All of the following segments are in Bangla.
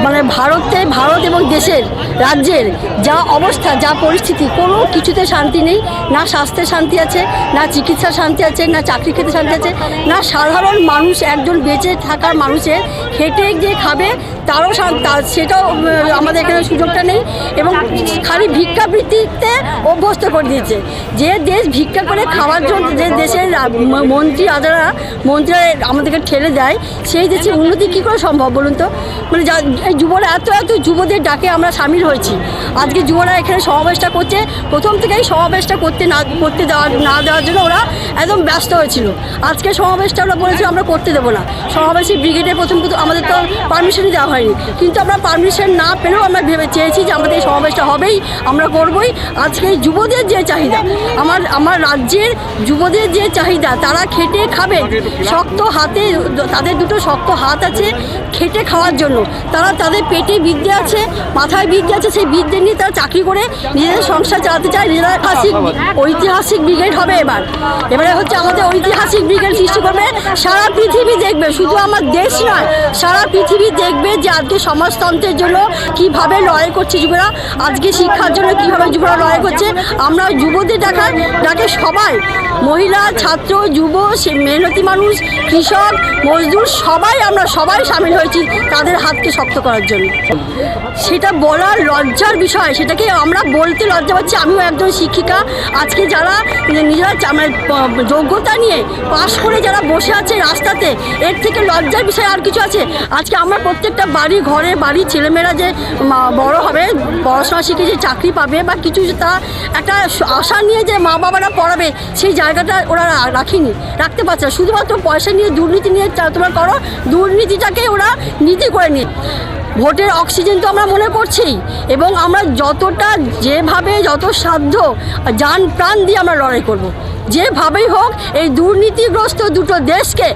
মানে ভারত এবং দেশের রাজ্যের যা অবস্থা, যা পরিস্থিতি, কোনো কিছুতে শান্তি নেই। না স্বাস্থ্যে শান্তি আছে, না চিকিৎসা শান্তি আছে, না চাকরি ক্ষেত্রে শান্তি আছে, না সাধারণ মানুষ একজন বেঁচে থাকার মানুষের খেটে যে খাবে তারও সেটাও আমাদের এখানে সুযোগটা নেই। এবং খালি ভিক্ষাবৃত্তিতে অভ্যস্ত করে দিয়েছে। যে দেশ ভিক্ষা করে খাওয়ার জন্য, যে দেশের মন্ত্রীরা আমাদেরকে ঠেলে দেয়, সেই দেশের উন্নতি কী করে সম্ভব বলুন তো? মানে যুবরা এত যুবদের ডাকে আমরা সামিল হয়েছি। আজকে যুবরা এখানে সমাবেশটা করছে, প্রথম থেকেই সমাবেশটা করতে না দেওয়ার জন্য ওরা একদম ব্যস্ত হয়েছিল। আজকে সমাবেশটা ওরা বলেছিল আমরা করতে দেবো না। সমাবেশের ব্রিগেডের প্রথম আমাদের তো পারমিশনই দেওয়া হয়নি, কিন্তু আমরা পারমিশন না পেলেও আমরা চেয়েছি যে আমাদের এই সমাবেশটা হবেই, আমরা করবই। আজকে এই যুবদের যে চাহিদা, আমার রাজ্যের যুবদের যে চাহিদা, তারা খেটে খাবে, শক্ত হাতে, তাদের দুটো শক্ত হাত আছে খেটে খাওয়ার জন্য। তারা তাদের পেটে বিদ্যে আছে, মাথায় বিদ্যে আছে, সেই বিদ্যে নিয়ে তারা চাকরি করে নিজেদের সংসার চালাতে চায়। নিজেরা ঐতিহাসিক ব্রিগেড হবে এবারে হচ্ছে আমাদের ঐতিহাসিক ব্রিগেড সৃষ্টি করবে। সারা পৃথিবী দেখবে, শুধু আমার দেশ নয়, সারা পৃথিবী দেখবে যে আজকে সমাজতন্ত্রের জন্য কীভাবে লড়াই করছে যুবরা, আজকে শিক্ষার জন্য কীভাবে যুবরা লড়াই করছে। আমরা যুবদের ডাকে সবাই, মহিলা, ছাত্র, যুব, মেহনতি মানুষ, কৃষক, মজদুর, আমরা সবাই সামিল হয়েছি তাদের হাতকে শক্ত করার জন্য। সেটা বলার লজ্জার বিষয়, সেটাকে আমরা বলতে লজ্জা পাচ্ছি। আমিও একজন শিক্ষিকা। আজকে যারা নিজেরা যোগ্যতা নিয়ে পাশ করে যারা বসে আছে রাস্তাতে, এর থেকে লজ্জার বিষয় আর কিছু আছে? আজকে আমরা প্রত্যেকটা বাড়ির ছেলেমেয়েরা যে বড় হবে, পড়াশোনা শিখে যে চাকরি পাবে বা কিছু, তা একটা আশা নিয়ে যে মা বাবারা পড়াবে, সেই জায়গাটা ওরা রাখতে পারছে না। শুধুমাত্র পয়সা নিয়ে, দুর্নীতি নিয়ে তোমরা করো, দুর্নীতিটাকে ওরা নীতি করে নিয়ে। ভোটের অক্সিজেন তো আমরা মনে করছি, এবং আমরা যত সাধ্য জান প্রাণ দিয়ে আমরা লড়াই করব। যেভাবেই হোক এই দুর্নীতিগ্রস্ত দুটো দেশকে,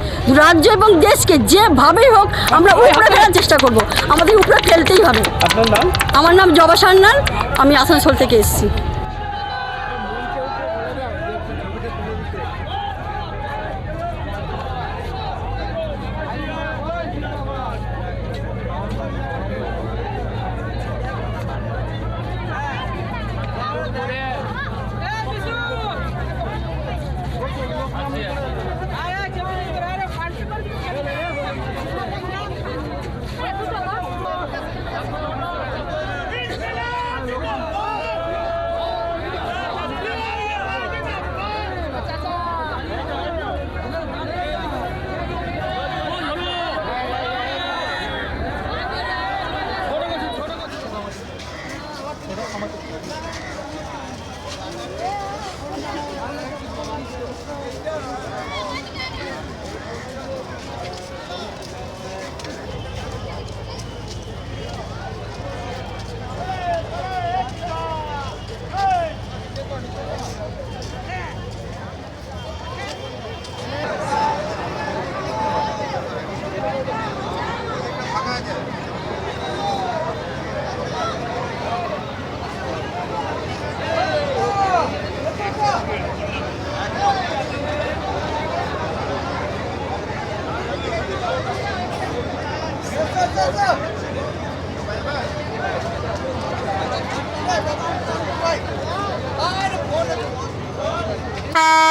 রাজ্য এবং দেশকে যেভাবেই হোক আমরা উপরে ফেলার চেষ্টা করব। আমাদের উপরে ফেলতেই হবে। আপনার নাম? আমার নাম জবা সান্যাল, আমি আসানসোল থেকে এসেছি। Bye.